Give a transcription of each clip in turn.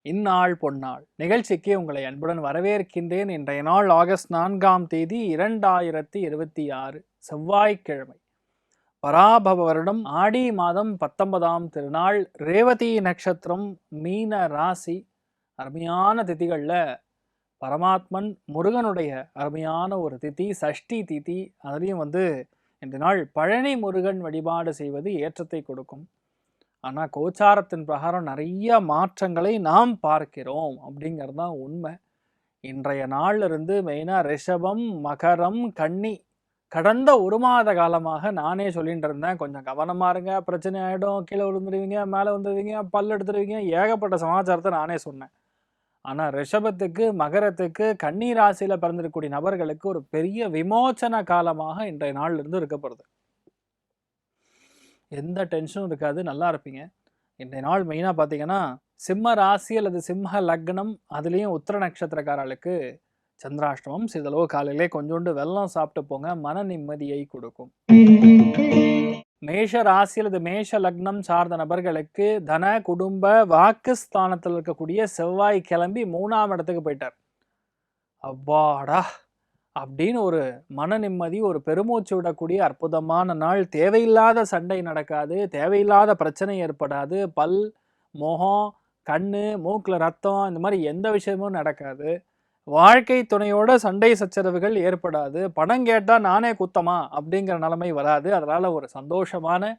இந்நாள் பொன்னாள் நிகழ்ச்சிக்கு உங்களை அன்புடன் வரவேற்கின்றேன். இன்றைய நாள் ஆகஸ்ட் 4ஆம் தேதி 2026 செவ்வாய்க்கிழமை. பராபவ வருடம் ஆடி மாதம் 19ஆம் திருநாள், ரேவதி நட்சத்திரம், மீன ராசி. அருமையான திதிகளில் பரமாத்மன் முருகனுடைய அருமையான ஒரு திதி சஷ்டி திதி. அதுலேயும் இந்த நாள் பழனி முருகன் வழிபாடு செய்வது ஏற்றத்தை கொடுக்கும். ஆனால் கோச்சாரத்தின் பிரகாரம் நிறைய மாற்றங்களை நாம் பார்க்கிறோம் அப்படிங்கிறது தான் உண்மை. இன்றைய நாளிலிருந்து மெயினாக ரிஷபம், மகரம், கன்னி கடந்த ஒரு மாத காலமாக நானே சொல்லிட்டு இருந்தேன், கொஞ்சம் கவனமாக இருங்க, பிரச்சனை ஆகிடும், கீழே விழுந்துருவீங்க, மேலே வந்துடுவீங்க, பல் எடுத்துருவீங்க, ஏகப்பட்ட சமாச்சாரத்தை நானே சொன்னேன். ஆனால் ரிஷபத்துக்கு, மகரத்துக்கு, கன்னி ராசியில் பிறந்திருக்கக்கூடிய நபர்களுக்கு ஒரு பெரிய விமோச்சன காலமாக இன்றைய நாளிலிருந்து இருக்கப்படுது. எந்த டென்ஷனும் இருக்காது, நல்லா இருப்பீங்க. இன்றைய நாள் மெயினாக பார்த்தீங்கன்னா சிம்ம ராசி அல்லது சிம்ம லக்னம், அதுலேயும் உத்திர நட்சத்திரக்காரர்களுக்கு சந்திராஷ்டமம். சிறிதளவு காலையிலே கொஞ்சோண்டு வெல்லம் சாப்பிட்டு போங்க, மன நிம்மதியை கொடுக்கும். மேஷ ராசி அல்லது மேஷ லக்னம் சார்ந்த நபர்களுக்கு தன குடும்ப வாக்குஸ்தானத்தில் இருக்கக்கூடிய செவ்வாய் கிளம்பி 3ஆம் இடத்துக்கு போயிட்டார். அப்பாடா அப்படின்னு ஒரு மன நிம்மதி, ஒரு பெருமூச்சு விடக்கூடிய அற்புதமான நாள். தேவையில்லாத சண்டை நடக்காது, தேவையில்லாத பிரச்சனை ஏற்படாது, பல், முகம், கண்ணு, மூக்கில் ரத்தம், இந்த மாதிரி எந்த விஷயமும் நடக்காது. வாழ்க்கை துணையோட சண்டை சச்சரவுகள் ஏற்படாது. பணம் கேட்டால் நானே குத்தமா அப்படிங்கிற நிலைமை வராது. அதனால் ஒரு சந்தோஷமான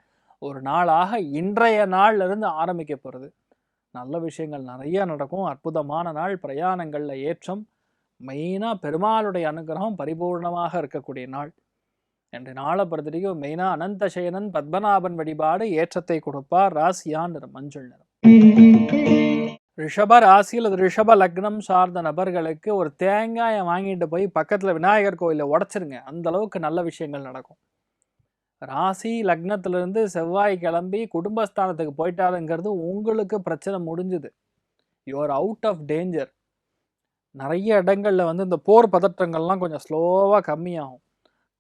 ஒரு நாளாக இன்றைய நாள்லேருந்து ஆரம்பிக்க போகிறது. நல்ல விஷயங்கள் நிறைய நடக்கும். அற்புதமான நாள். பிரயாணங்களில் ஏற்றம். மெயினாக பெருமாளுடைய அனுகிரகம் பரிபூர்ணமாக இருக்கக்கூடிய நாள். என்ற நாளை பொறுத்தவரைக்கும் மெயினாக அனந்தசயனன் பத்மநாபன் வழிபாடு ஏற்றத்தை கொடுப்பார். ராசியான் நிறம் மஞ்சள் நிறம். ரிஷப ராசியில் அது ரிஷப லக்னம் சார்ந்த நபர்களுக்கு ஒரு தேங்காயை வாங்கிட்டு போய் பக்கத்தில் விநாயகர் கோயிலில் உடச்சிருங்க, அந்த அளவுக்கு நல்ல விஷயங்கள் நடக்கும். ராசி லக்னத்திலிருந்து செவ்வாய் கிளம்பி குடும்பஸ்தானத்துக்கு போயிட்டாருங்கிறது உங்களுக்கு பிரச்சனை முடிஞ்சுது. You are out of danger. நிறைய இடங்களில் இந்த போர் பதற்றங்கள்லாம் கொஞ்சம் ஸ்லோவாக கம்மியாகும்.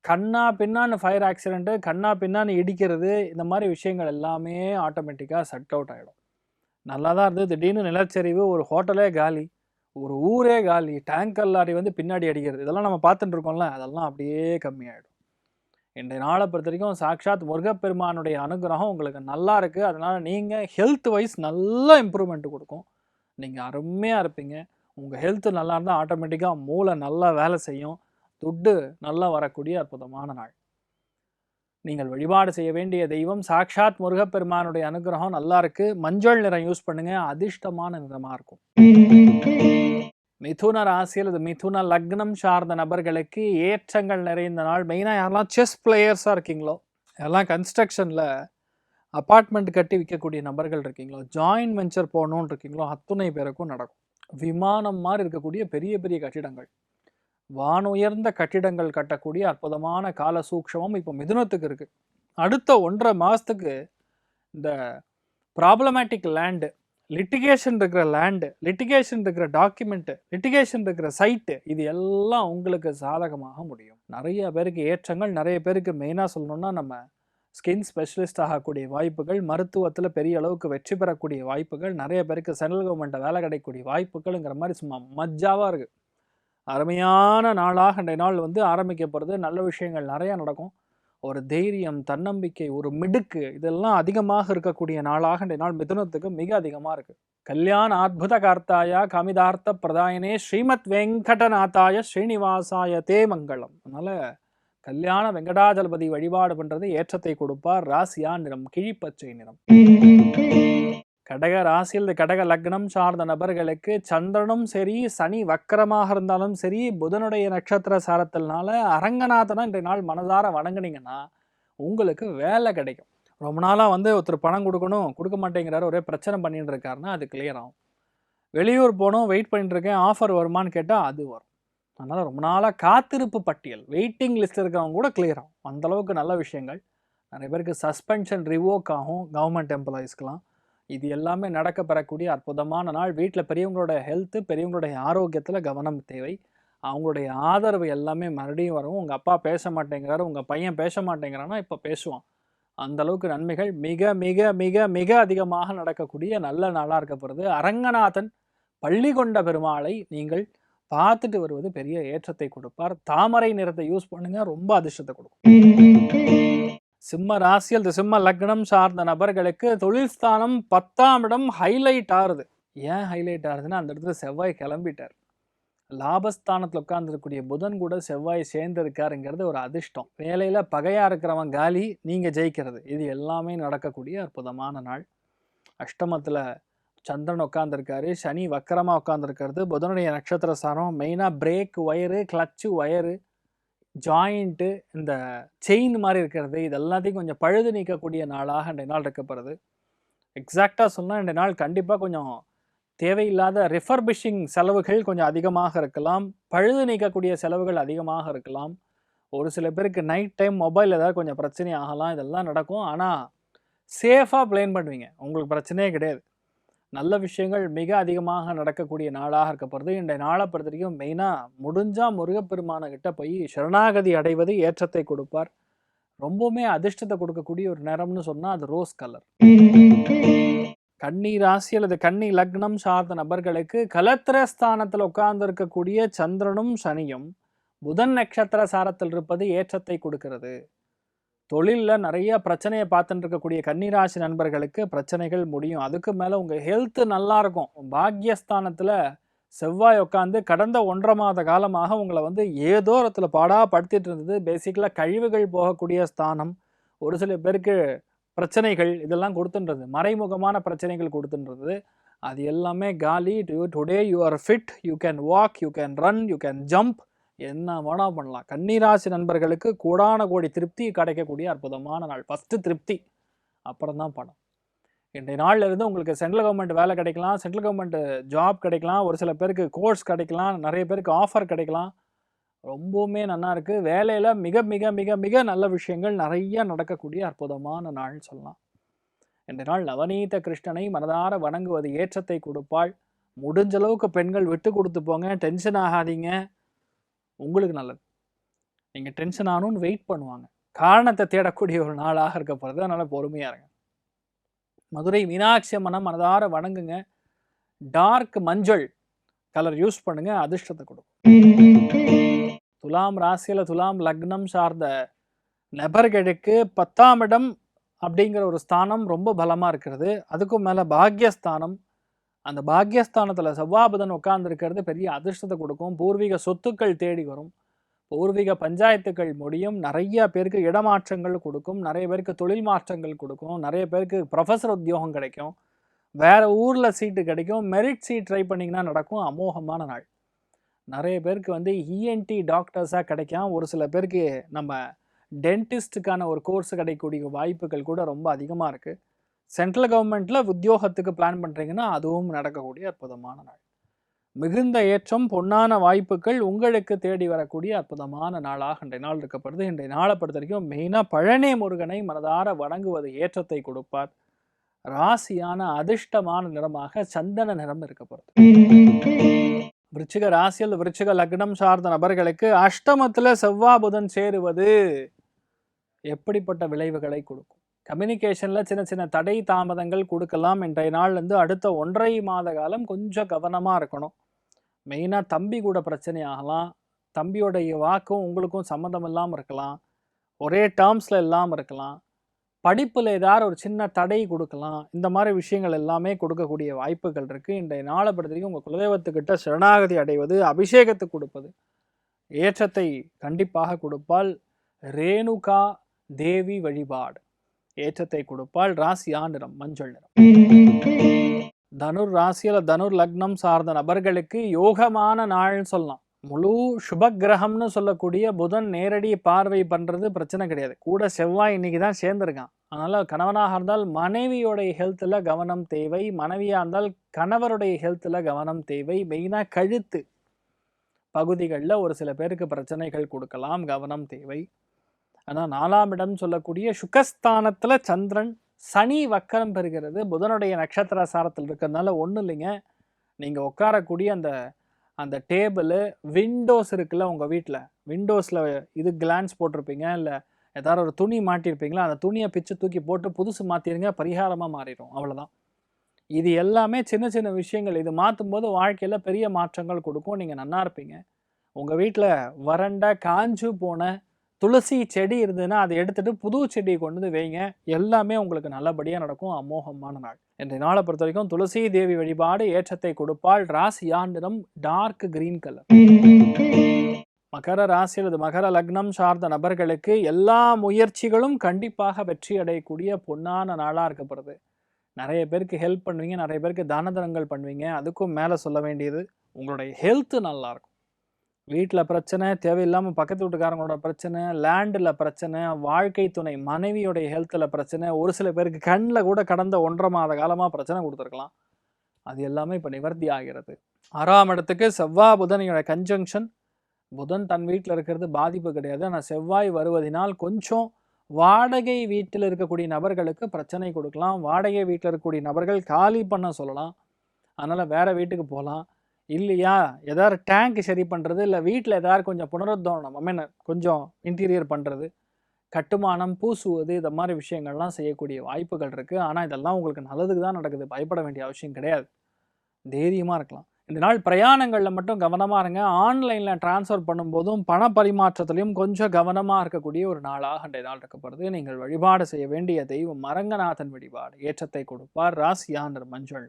கண்ணா பின்னான்னு ஃபயர் ஆக்சிடென்ட்டு, கண்ணா பின்னான்னு இடிக்கிறது, இந்த மாதிரி விஷயங்கள் எல்லாமே ஆட்டோமேட்டிக்காக செட் அவுட் ஆகிடும். நல்லா தான் இருந்தது, திடீர்னு நிலச்சரிவு, ஒரு ஹோட்டலே காலி, ஒரு ஊரே காலி, டேங்கர் லாரி பின்னாடி அடிக்கிறது, இதெல்லாம் நம்ம பார்த்துட்டு இருக்கோம்ல, அதெல்லாம் அப்படியே கம்மியாயிடும். இன்றைய நாளை பொறுத்த வரைக்கும் சாக்ஷாத் முருகப்பெருமானுடைய அனுகிரகம் உங்களுக்கு நல்லா இருக்குது. அதனால் நீங்கள் ஹெல்த் வைஸ் நல்ல இம்ப்ரூவ்மெண்ட் கொடுக்கும். நீங்கள் அருமையாக இருப்பீங்க. உங்கள் ஹெல்த்து நல்லா இருந்தால் ஆட்டோமேட்டிக்காக மூளை நல்லா வேலை செய்யும். துட்டு நல்லா வரக்கூடிய அற்புதமான நாள். நீங்கள் வழிபாடு செய்ய வேண்டிய தெய்வம் சாக்ஷாத் முருகப்பெருமானுடைய அனுகிரகம் நல்லா இருக்கு. மஞ்சள் நிறம் யூஸ் பண்ணுங்க, அதிர்ஷ்டமான நிறமாக இருக்கும். மிதுன ராசியில் இது மிதுன லக்னம் சார்ந்த நபர்களுக்கு ஏற்றங்கள் நிறைந்த நாள். மெயினாக யாரெல்லாம் செஸ் பிளேயர்ஸாக இருக்கீங்களோ, யாரெல்லாம் கன்ஸ்ட்ரக்ஷனில் அப்பார்ட்மெண்ட் கட்டி விற்கக்கூடிய நபர்கள் இருக்கீங்களோ, ஜாயின்ட் வெஞ்சர் போகணுன்னு இருக்கீங்களோ, அத்துணை பேருக்கும் நடக்கும். விமானம் மாதிரி இருக்கக்கூடிய பெரிய பெரிய கட்டிடங்கள், வானுயர்ந்த கட்டிடங்கள் கட்டக்கூடிய அற்புதமான கால சூக்ஷமம் இப்போ மிதுனத்துக்கு இருக்குது. அடுத்த 1.5 மாதத்துக்கு இந்த ப்ராப்ளமேட்டிக் லேண்டு, லிட்டிகேஷன் இருக்கிற லேண்டு, லிட்டிகேஷன் இருக்கிற டாக்குமெண்ட்டு, லிட்டிகேஷன் இருக்கிற சைட்டு, இது எல்லாம் உங்களுக்கு சாதகமாக முடியும். நிறைய பேருக்கு ஏற்றங்கள். நிறைய பேருக்கு மெயினாக சொல்லணும்னா நம்ம ஸ்கின் ஸ்பெஷலிஸ்ட் ஆகக்கூடிய வாய்ப்புகள், மருத்துவத்தில் பெரிய அளவுக்கு வெற்றி பெறக்கூடிய வாய்ப்புகள், நிறைய பேருக்கு சென்ட்ரல் கவர்மெண்ட்டை வேலை கிடைக்கக்கூடிய வாய்ப்புகள்ங்கிற மாதிரி சும்மா மஜ்ஜாவாக இருக்குது. அருமையான நாளாக இன்றைய நாள் ஆரம்பிக்க போகிறது. நல்ல விஷயங்கள் நிறையா நடக்கும். ஒரு தைரியம், தன்னம்பிக்கை, ஒரு மிடுக்கு, இதெல்லாம் அதிகமாக இருக்கக்கூடிய நாளாக இன்றைய நாள் மிதுனத்துக்கு மிக அதிகமாக இருக்குது. கல்யாண அத்புத கார்த்தாய காமிதார்த்த பிரதாயனே ஸ்ரீமத் வெங்கடநாத்தாய ஸ்ரீனிவாசாய தே மங்களம். அதனால் கல்யாண வெங்கடாஜலபதி வழிபாடு பண்ணுறது ஏற்றத்தை கொடுப்பார். ராசியா நிறம் கிழிப்பச்சை நிறம். கடக ராசியில் கடக லக்னம் சார்ந்த நபர்களுக்கு சந்திரனும் சரி, சனி வக்கரமாக இருந்தாலும் சரி, புதனுடைய நட்சத்திர சாரத்தினால அரங்கநாதனை இன்றைய நாள் மனதார வணங்குனீங்கன்னா உங்களுக்கு வேலை கிடைக்கும். ரொம்ப நாளாக ஒருத்தர் பணம் கொடுக்கணும், கொடுக்க மாட்டேங்கிறாரு, ஒரே பிரச்சனை பண்ணிட்டு இருக்காருன்னா அது கிளியர் ஆகும். வெளியூர் போகணும், வெயிட் பண்ணிட்டு இருக்கேன், ஆஃபர் வருமானு கேட்டால் அது வரும். அதனால் ரொம்ப நாளாக காத்திருப்பு பட்டியல், வெயிட்டிங் லிஸ்ட் இருக்கிறவங்க கூட கிளியர் ஆகும். அந்தளவுக்கு நல்ல விஷயங்கள். நிறைய பேருக்கு சஸ்பென்ஷன் ரிவோக் ஆகும், கவர்மெண்ட் எம்ப்ளாயீஸ்க்கெலாம். இது எல்லாமே நடக்க பெறக்கூடிய அற்புதமான நாள். வீட்டில் பெரியவங்களோட ஹெல்த்து, பெரியவங்களுடைய ஆரோக்கியத்தில் கவனம் தேவை. அவங்களுடைய ஆதரவு எல்லாமே மறுபடியும் வரும். உங்கள் அப்பா பேச மாட்டேங்கிறாரு, உங்கள் பையன் பேச மாட்டேங்கிறான்னா இப்போ பேசுவான். அந்தளவுக்கு நன்மைகள் மிக மிக மிக மிக அதிகமாக நடக்கக்கூடிய நல்ல நாளாக இருக்க போகிறது. அரங்கநாதன் பள்ளி கொண்ட பெருமாளை நீங்கள் பார்த்துட்டு வருவது பெரிய ஏற்றத்தை கொடுப்பார். தாமரை நிறத்தை யூஸ் பண்ணுங்க, ரொம்ப அதிர்ஷ்டத்தை கொடுக்கும். சிம்ம ராசியில் சிம்ம லக்னம் சார்ந்த நபர்களுக்கு தொழில் ஸ்தானம் 10ஆம் இடம் ஹைலைட் ஆறுது. ஏன் ஹைலைட் ஆகுதுன்னா அந்த இடத்துல செவ்வாய் கிளம்பிட்டார். லாபஸ்தானத்தில் உட்கார்ந்துருக்கக்கூடிய புதன் கூட செவ்வாய் சேர்ந்திருக்காருங்கிறது ஒரு அதிர்ஷ்டம். வேலையில் பகையாக இருக்கிறவன் காலி, நீங்கள் ஜெயிக்கிறது, இது எல்லாமே நடக்கக்கூடிய அற்புதமான நாள். அஷ்டமத்தில் சந்திரன் உட்காந்துருக்காரு, சனி வக்கரமாக உட்காந்துருக்கிறது, புதனுடைய நட்சத்திர சாரம் மெயினாக break wire, clutch wire, joint, இந்த செயின் மாதிரி இருக்கிறது, இது எல்லாத்தையும் கொஞ்சம் பழுது நீக்கக்கூடிய நாளாக இன்றைய நாள் இருக்கப்படுறது. எக்ஸாக்டாக சொன்னால் இன்றைய நாள் கண்டிப்பாக கொஞ்சம் தேவையில்லாத ரிஃபர்பிஷிங் செலவுகள் கொஞ்சம் அதிகமாக இருக்கலாம், பழுது நீக்கக்கூடிய செலவுகள் அதிகமாக இருக்கலாம். ஒரு சில பேருக்கு நைட் டைம் மொபைல் ஏதாவது கொஞ்சம் பிரச்சனை ஆகலாம், இதெல்லாம் நடக்கும். ஆனால் சேஃபாக பிளேன் பண்ணுவீங்க, உங்களுக்கு பிரச்சனையே கிடையாது. நல்ல விஷயங்கள் மிக அதிகமாக நடக்கக்கூடிய நாளாக இருக்கப்படுது. இன்றைய நாளை பொறுத்த வரைக்கும் மெயினாக முடிஞ்சால் முருகப்பெருமானகிட்ட போய் சரணாகதி அடைவது ஏற்றத்தை கொடுப்பார். ரொம்பவுமே அதிர்ஷ்டத்தை கொடுக்கக்கூடிய ஒரு நிறம்னு சொன்னால் அது ரோஸ் கலர். கன்னி ராசி அல்லது கன்னி லக்னம் சார்ந்த நபர்களுக்கு கலத்திரஸ்தானத்தில் உட்கார்ந்து இருக்கக்கூடிய சந்திரனும் சனியும் புதன் நட்சத்திர சாரத்தில் இருப்பது ஏற்றத்தை கொடுக்கிறது. தொழிலில் நிறைய பிரச்சனையை பார்த்துட்டு இருக்கக்கூடிய கன்னிராசி நண்பர்களுக்கு பிரச்சனைகள் முடியும். அதுக்கு மேலே உங்கள் ஹெல்த்து நல்லா இருக்கும். பாக்யஸ்தானத்தில் செவ்வாய் உட்காந்து கடந்த 1.5 மாத காலமாக உங்களை ஏதோ இடத்துல பாடாப்படுத்திட்டு இருந்தது. பேசிக்கலாக கழிவுகள் போகக்கூடிய ஸ்தானம், ஒரு சில பேருக்கு பிரச்சனைகள் இதெல்லாம் கொடுத்துன்றது, மறைமுகமான பிரச்சனைகள் கொடுத்துன்றது. அது எல்லாமே காலி. Today you are fit, you can walk, you can run, you can jump, என்ன வேணா பண்ணலாம். கன்னிராசி நண்பர்களுக்கு கோடான கோடி திருப்தி கிடைக்கக்கூடிய அற்புதமான நாள். ஃபஸ்ட்டு திருப்தி, அப்புறம் தான் பணம். இன்றைய நாளில் இருந்து உங்களுக்கு சென்ட்ரல் கவர்மெண்ட் வேலை கிடைக்கலாம், சென்ட்ரல் கவர்மெண்ட் ஜாப் கிடைக்கலாம், ஒரு சில பேருக்கு கோர்ஸ் கிடைக்கலாம், நிறைய பேருக்கு ஆஃபர் கிடைக்கலாம். ரொம்பவுமே நல்லா இருக்குது. வேலையில் மிக மிக மிக மிக நல்ல விஷயங்கள் நிறைய நடக்கக்கூடிய அற்புதமான நாள்னு சொல்லலாம். இன்றைய நாள் நவநீத கிருஷ்ணனை மனதார வணங்குவது ஏற்றத்தை கொடுப்பாள். முடிஞ்ச அளவுக்கு பெண்கள் விட்டு கொடுத்து போங்க, டென்ஷன் ஆகாதீங்க, உங்களுக்கு நல்லது. நீங்கள் டென்ஷன் ஆகணும்னு வெயிட் பண்ணுவாங்க, காரணத்தை தேடக்கூடிய ஒரு நாளாக இருக்க போகிறது. அதனால் பொறுமையாக இருங்க. மதுரை மீனாட்சி அம்மனை மனதார வணங்குங்க. டார்க் மஞ்சள் கலர் யூஸ் பண்ணுங்க, அதிர்ஷ்டத்தை கொடுக்கும். துலாம் ராசியில் துலாம் லக்னம் சார்ந்த நபர்களுக்கு 10ஆம் இடம் அப்படிங்கிற ஒரு ஸ்தானம் ரொம்ப பலமாக இருக்கிறது. அதுக்கும் மேலே பாக்யஸ்தானம், அந்த பாக்யஸ்தானத்தில் செவ்வாபுதன் உட்கார்ந்துருக்கிறது பெரிய அதிர்ஷ்டத்தை கொடுக்கும். பூர்வீக சொத்துக்கள் தேடி வரும், பூர்வீக பஞ்சாயத்துக்கள் முடியும், நிறைய பேருக்கு இடமாற்றங்கள் கொடுக்கும், நிறைய பேருக்கு தொழில் மாற்றங்கள் கொடுக்கும், நிறைய பேருக்கு ப்ரொஃபஸர் உத்தியோகம் கிடைக்கும், வேறு ஊரில் சீட்டு கிடைக்கும், மெரிட் சீட் ட்ரை பண்ணிங்கன்னா நடக்கும். அமோகமான நாள். நிறைய பேருக்கு இஎன்டி டாக்டர்ஸாக கிடைக்கும், ஒரு சில பேருக்கு நம்ம டென்டிஸ்ட்டுக்கான ஒரு கோர்ஸ் கிடைக்கக்கூடிய வாய்ப்புகள் கூட ரொம்ப அதிகமாக இருக்குது. சென்ட்ரல் கவர்மெண்ட்டில் உத்தியோகத்துக்கு பிளான் பண்ணுறீங்கன்னா அதுவும் நடக்கக்கூடிய அற்புதமான நாள். மிகுந்த ஏற்றம், பொன்னான வாய்ப்புகள் உங்களுக்கு தேடி வரக்கூடிய அற்புதமான நாளாக இன்றைய நாள் இருக்கப்படுது. இன்றைய நாளை பொறுத்த வரைக்கும் மெயினாக பழனி முருகனை மனதார வணங்குவது ஏற்றத்தை கொடுப்பார். ராசியான அதிர்ஷ்டமான நிறமாக சந்தன நிறம் இருக்கப்படுது. விருச்சிக ராசியில் விருச்சிக லக்னம் சார்ந்த நபர்களுக்கு அஷ்டமத்தில் செவ்வாய் புதன் சேருவது எப்படிப்பட்ட விளைவுகளை கொடுக்கும்? கம்யூனிகேஷனில் சின்ன சின்ன தடை தாமதங்கள் கொடுக்கலாம். இன்றைய நாள்லேருந்து அடுத்த 1.5 மாத காலம் கொஞ்சம் கவனமாக இருக்கணும். மெயினாக தம்பி கூட பிரச்சனை ஆகலாம், தம்பியோடைய வாக்கும் உங்களுக்கும் சம்மந்தம் இல்லாமல் இருக்கலாம், ஒரே டேர்ம்ஸில் இல்லாமல் இருக்கலாம், படிப்பில் ஏதாவது ஒரு சின்ன தடை கொடுக்கலாம். இந்த மாதிரி விஷயங்கள் எல்லாமே கொடுக்கக்கூடிய வாய்ப்புகள் இருக்குது. இன்றைய நாளை பொறுத்த வரைக்கும் உங்கள் குலதெய்வத்துக்கிட்ட சரணாகதி அடைவது, அபிஷேகத்தை கொடுப்பது ஏற்றத்தை கண்டிப்பாக கொடுப்பால். ரேணுகா தேவி வழிபாடு ஏற்றத்தை கொடுப்பால். ராசியா நிறம் மஞ்சள் நிறம். தனுர் ராசியில் தனுர் லக்னம் சார்ந்த நபர்களுக்கு யோகமான நாள்னு சொல்லலாம். முழு சுபகிரகம்னு சொல்லக்கூடிய புதன் நேரடி பார்வை பண்ணுறது பிரச்சனை கிடையாது. கூட செவ்வாய் இன்னைக்கு தான் சேர்ந்துருக்கான். அதனால் கணவனாக இருந்தால் மனைவியோடைய ஹெல்த்தில் கவனம் தேவை, மனைவியாக இருந்தால் கணவருடைய ஹெல்த்தில் கவனம் தேவை. மெயினாக கழுத்து பகுதிகளில் ஒரு சில பேருக்கு பிரச்சனைகள் கொடுக்கலாம், கவனம் தேவை. ஆனால் 4ஆம் இடம் சொல்லக்கூடிய சுகஸ்தானத்தில் சந்திரன் சனி வக்கரம் பெறுகிறது. புதனுடைய நட்சத்திர சாரத்தில் இருக்கிறதுனால ஒன்றும் இல்லைங்க, நீங்கள் உட்காரக்கூடிய அந்த டேபிள், விண்டோஸ் இருக்குல்ல உங்கள் வீட்டில், விண்டோஸில் இது கிளான்ஸ் போட்டிருப்பீங்க, இல்லை ஏதாவது ஒரு துணி மாட்டியிருப்பீங்களா, அந்த துணியை பிச்சு தூக்கி போட்டு புதுசு மாற்றிடுங்க, பரிகாரமாக மாறிடும். அவ்வளோதான். இது எல்லாமே சின்ன சின்ன விஷயங்கள். இது மாற்றும்போது வாழ்க்கையில் பெரிய மாற்றங்கள் கொடுக்கும். நீங்கள் நன்னா இருப்பீங்க. உங்கள் வீட்டில் வறண்ட காஞ்சு போன துளசி செடி இருந்ததுன்னா அதை எடுத்துகிட்டு புது செடியை கொண்டு வந்து வைங்க. எல்லாமே உங்களுக்கு நல்லபடியாக நடக்கும். அமோகமான நாள். இன்றைய நாளை பொறுத்த வரைக்கும் துளசி தேவி வழிபாடு ஏற்றத்தை கொடுப்பாள். ராசியா நிறம் டார்க் கிரீன் கலர். மகர ராசி அல்லது மகர லக்னம் சார்ந்த நபர்களுக்கு எல்லா முயற்சிகளும் கண்டிப்பாக வெற்றி அடையக்கூடிய பொன்னான நாளாக இருக்கப்படுது. நிறைய பேருக்கு ஹெல்ப் பண்ணுவீங்க, நிறைய பேருக்கு தான தனங்கள் பண்ணுவீங்க. அதுக்கும் மேலே சொல்ல வேண்டியது உங்களுடைய ஹெல்த்து நல்லாயிருக்கும். வீட்டில் பிரச்சனை, தேவையில்லாமல் பக்கத்து வீட்டுக்காரங்களோட பிரச்சனை, லேண்டில் பிரச்சனை, வாழ்க்கை துணை மனைவியோடைய ஹெல்த்தில் பிரச்சனை, ஒரு சில பேருக்கு கண்ணில் கூட கடந்த 1.5 மாத காலமாக பிரச்சனை கொடுத்துருக்கலாம். அது எல்லாமே இப்போ நிவர்த்தி ஆகிறது. 6ஆம் இடத்துக்கு செவ்வாய் புதனோட கன்ஜங்ஷன். புதன் தன் வீட்டில் இருக்கிறது பாதிப்பு கிடையாது. ஆனால் செவ்வாய் வருவதனால் கொஞ்சம் வாடகை வீட்டில் இருக்கக்கூடிய நபர்களுக்கு பிரச்சனை கொடுக்கலாம். வாடகை வீட்டில் இருக்கக்கூடிய நபர்கள் காலி பண்ண சொல்லலாம். அதனால் வேறு வீட்டுக்கு போகலாம். இல்லையா ஏதாவது டேங்க் சரி பண்ணுறது, இல்லை வீட்டில் ஏதாவது கொஞ்சம் புனருத்தோரணம் கொஞ்சம் இன்டீரியர் பண்ணுறது, கட்டுமானம் பூசுவது, இந்த மாதிரி விஷயங்கள்லாம் செய்யக்கூடிய வாய்ப்புகள் இருக்குது. ஆனால் இதெல்லாம் உங்களுக்கு நல்லதுக்கு தான் நடக்குது. பயப்பட வேண்டிய அவசியம் கிடையாது. தைரியமாக இருக்கலாம். இந்த நாள் பிரயாணங்களில் மட்டும் கவனமாக இருங்க. ஆன்லைனில் டிரான்ஸ்ஃபர் பண்ணும்போதும் பண பரிமாற்றத்திலையும் கொஞ்சம் கவனமாக இருக்கக்கூடிய ஒரு நாளாக இன்றைய நாள் இருக்கப்படுது. நீங்கள் வழிபாடு செய்ய வேண்டிய தெய்வம் மரங்கநாதன் வழிபாடு ஏற்றத்தை கொடுப்பார். ராசியா நிறம் மஞ்சள்.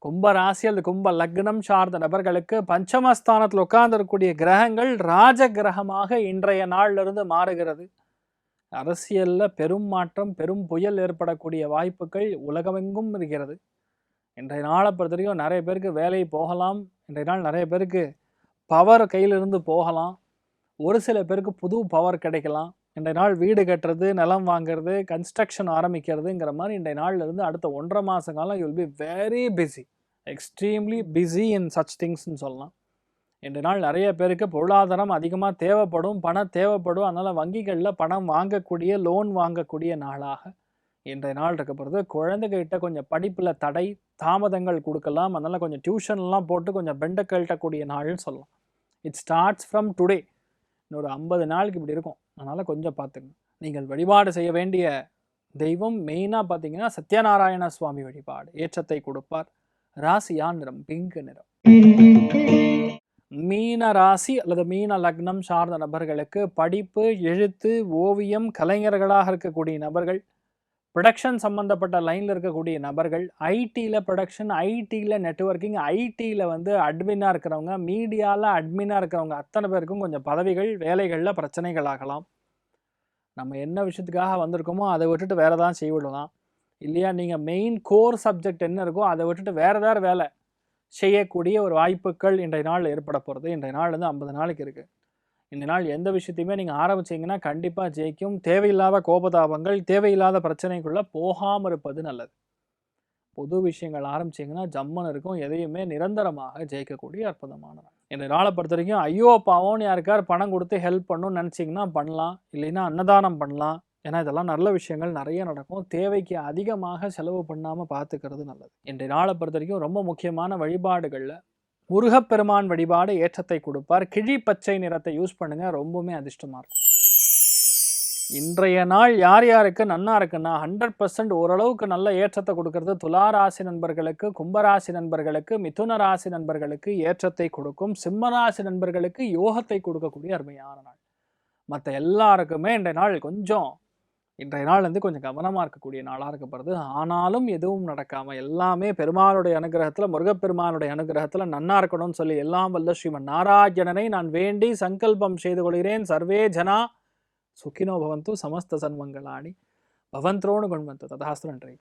கும்ப ராசி அல்லது கும்ப லக்னம் சார்ந்த நபர்களுக்கு பஞ்சமஸ்தானத்தில் உட்கார்ந்திருக்கக்கூடிய கிரகங்கள் ராஜ கிரகமாக இன்றைய நாளிலிருந்து மாறுகிறது. அரசியலில் பெரும் மாற்றம், பெரும் புயல் ஏற்படக்கூடிய வாய்ப்புகள் உலகமெங்கும் இருக்கிறது. இன்றைய நாளை பொறுத்த வரைக்கும் நிறைய பேருக்கு வேலை போகலாம். இன்றைய நாள் நிறைய பேருக்கு பவர் கையிலிருந்து போகலாம். ஒரு சில பேருக்கு புது பவர் கிடைக்கலாம். இன்றைய நாள் வீடு கட்டுறது, நிலம் வாங்கிறது, கன்ஸ்ட்ரக்ஷன் ஆரம்பிக்கிறதுங்கிற மாதிரி இன்றைய நாளிலிருந்து அடுத்த 1.5 மாத காலம் you will be very busy, extremely busy in such திங்ஸ்ன்னு சொல்லலாம். இன்றைய நாள் நிறைய பேருக்கு பொருளாதாரம் அதிகமாக தேவைப்படும், பணம் தேவைப்படும். அதனால் வங்கிகளில் பணம் வாங்கக்கூடிய, லோன் வாங்கக்கூடிய நாளாக இன்றைய நாள் இருக்கப்படுது. குழந்தைகிட்ட கொஞ்சம் படிப்பில் தடை தாமதங்கள் கொடுக்கலாம். அதனால் கொஞ்சம் டியூஷன்லாம் போட்டு கொஞ்சம் பெண்டை கழட்டக்கூடிய நாள்னு சொல்லலாம். It starts from today. இன்னொரு 50 நாளுக்கு இப்படி இருக்கும். அதனால் கொஞ்சம் பார்த்துங்க. நீங்கள் வழிபாடு செய்ய வேண்டிய தெய்வம் மெயினாக பார்த்தீங்கன்னா சத்யநாராயண சுவாமி வழிபாடு ஏற்றத்தை கொடுப்பார். ராசியா நிறம் பிங்க் நிறம். மீன ராசி அல்லது மீன லக்னம் சார்ந்த நபர்களுக்கு படிப்பு, எழுத்து, ஓவியம், கலைஞர்களாக இருக்கக்கூடிய நபர்கள், ப்ரொடக்ஷன் சம்மந்தப்பட்ட லைனில் இருக்கக்கூடிய நபர்கள், ஐடியில் ப்ரொடக்ஷன், ஐடியில் நெட்வொர்க்கிங், ஐடியில் அட்மினாக இருக்கிறவங்க, மீடியாவில் அட்மினாக இருக்கிறவங்க அத்தனை பேருக்கும் கொஞ்சம் பதவிகள், வேலைகளில் பிரச்சனைகள் ஆகலாம். நம்ம என்ன விஷயத்துக்காக வந்திருக்கோமோ அதை விட்டுட்டு வேறு தான் செய்விடலாம். இல்லையா நீங்கள் மெயின் கோர் சப்ஜெக்ட் என்ன இருக்கோ அதை விட்டுட்டு வேறு ஏதாவது வேலை செய்யக்கூடிய ஒரு வாய்ப்புகள் இன்றைய நாள் ஏற்பட போகிறது. இன்றைய நாள் 50 நாளைக்கு இருக்குது. இந்த நாள் எந்த விஷயத்தையுமே நீங்கள் ஆரம்பிச்சிங்கன்னா கண்டிப்பாக ஜெயிக்கும். தேவையில்லாத கோபதாபங்கள், தேவையில்லாத பிரச்சனைக்குள்ளே போகாமல் இருப்பது நல்லது. பொது விஷயங்கள் ஆரம்பிச்சிங்கன்னா ஜம்மன் இருக்கும். எதையுமே நிரந்தரமாக ஜெயிக்கக்கூடிய அற்புதமான நாள். இந்த நாளை பொறுத்த வரைக்கும் ஐயோ பாவம்னு யாருக்கார் பணம் கொடுத்து ஹெல்ப் பண்ணணும்னு நினச்சிங்கன்னா பண்ணலாம். இல்லைன்னா அன்னதானம் பண்ணலாம். ஏன்னா இதெல்லாம் நல்ல விஷயங்கள் நிறைய நடக்கும். தேவைக்கு அதிகமாக செலவு பண்ணாமல் பார்த்துக்கிறது நல்லது. இன்றைய நாளை பொறுத்த வரைக்கும் ரொம்ப முக்கியமான வழிபாடுகளில் முருகப்பெருமான் வழிபாடு ஏற்றத்தை கொடுப்பார். கிழி பச்சை நிறத்தை யூஸ் பண்ணுங்க, ரொம்பவுமே அதிர்ஷ்டமாக இருக்கும். இன்றைய நாள் யார் யாருக்கு நன்னா இருக்குன்னா 100% ஓரளவுக்கு நல்ல ஏற்றத்தை கொடுக்கறது துலா ராசி நண்பர்களுக்கு, கும்பராசி நண்பர்களுக்கு, மிதுன ராசி நண்பர்களுக்கு ஏற்றத்தை கொடுக்கும். சிம்ம ராசி நண்பர்களுக்கு யோகத்தை கொடுக்கக்கூடிய அருமையான நாள். மற்ற எல்லாருக்குமே இன்றைய நாள் இன்றைய நாள் கொஞ்சம் கவனமாக இருக்கக்கூடிய நாளாக இருக்கப்படுது. ஆனாலும் எதுவும் நடக்காமல் எல்லாமே பெருமாளுடைய அனுகிரகத்தில், முருகப்பெருமானுடைய அனுகிரகத்தில் நன்னா இருக்கணும்னு சொல்லி எல்லாம் வல்ல ஸ்ரீமன் நாராயணனை நான் வேண்டி சங்கல்பம் செய்து கொள்கிறேன். சர்வே ஜனா சுகினோ பவந்து, சமஸ்த சன்மங்களாணி பவந்த்ரோணு குண்வந்து. ததாஸ்து. நன்றி.